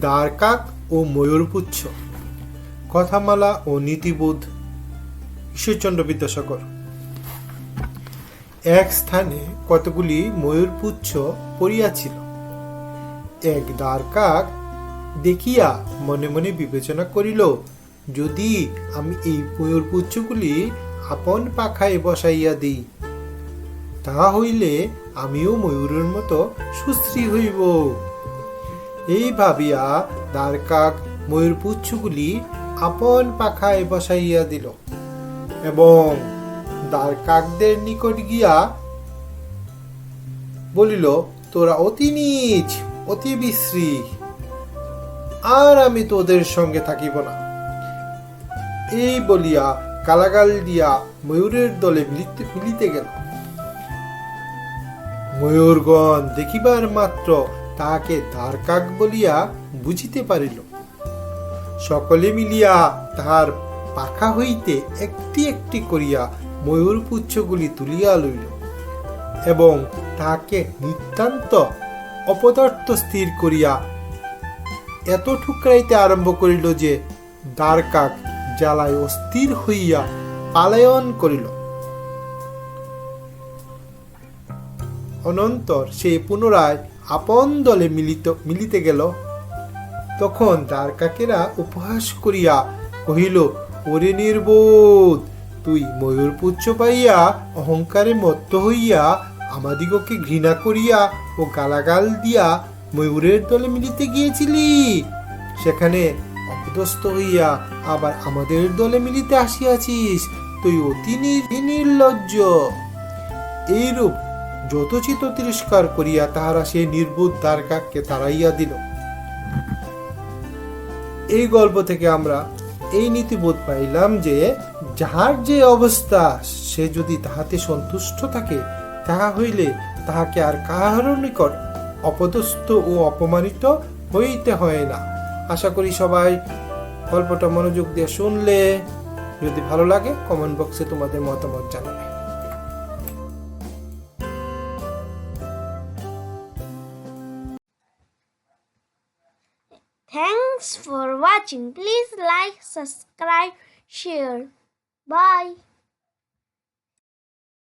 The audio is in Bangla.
দ্বারকাক ও ময়ূরপুচ্ছ, কথামালা ও নীতিবোধ, ঈশ্বরচন্দ্র বিদ্যাসাগর। এক স্থানে কতগুলি ময়ূরপুচ্ছ পড়িয়াছিল। এক দ্বারকাক দেখিয়া মনে মনে বিবেচনা করিল, যদি আমি এই ময়ূরপুচ্ছগুলি আপন পাখায় বসাইয়া দিই, তাহা হইলে আমিও ময়ূরের মতো সুশ্রী হইব। এই ভাবিয়া দ্বারকাক ময়ূরপুচ্ছগুলি আপন পাখায় বসাইয়া দিল এবং দ্বারকাকদের নিকট গিয়া বলিল, তোরা অতি নীচ, অতি বিশ্রী, আর আমি তোদের সঙ্গে থাকিব না। এই বলিয়া গালাগাল দিয়া ময়ূরের দলে মিলিতে গেল। ময়ূরগণ দেখিবার মাত্র তাহাকে দ্বারকাক বলিয়া বুঝিতে পারিল। সকলে মিলিয়া তাহার পাখা হইতে একটি একটি করিয়া ময়ূরপুচ্ছগুলি তুলিয়া লইল এবং তাহাকে নিতান্ত অপদার্থ স্থির করিয়া এত ঠুকরাইতে আরম্ভ করিল যে দ্বারকাক জ্বালায় অস্থির হইয়া পালায়ন করিল। অনন্তর সে পুনরায় আপন দলে মিলিতে গেল। তখন দ্বারকাকেরা উপহাস করিয়া কহিল, ওরে নির্বোধ, তুই ময়ূরপুচ্ছ পাইয়া অহংকারে মত্ত হইয়া আমাদিগকে ঘৃণা করিয়া ও গালাগাল দিয়া ময়ূরের দলে মিলিতে গিয়েছিলি, সেখানে অপদস্থ হইয়া আবার আমাদের দলে মিলিতে আসিয়াছিস, তুই অতি নির্লজ্জ। এইরূপ যথোচিত তিরস্কার করিয়া তাহারা সেই নির্বোধ দ্বারকাককে তাড়াইয়া দিল। এই গল্প থেকে আমরা এই নীতিবোধ পাইলাম যে যাহার যে অবস্থা, সে যদি তাহাতে সন্তুষ্ট থাকে, তাহা হইলে তাহাকে আর কাহার নিকট অপদস্থ ও অপমানিত হইতে হয় না। আশা করি সবাই গল্পটা মনোযোগ দিয়ে শুনলে। যদি ভালো লাগে কমেন্ট বক্সে তোমাদের মতামত জানাবে। Thanks for watching. Please like, subscribe, share. Bye.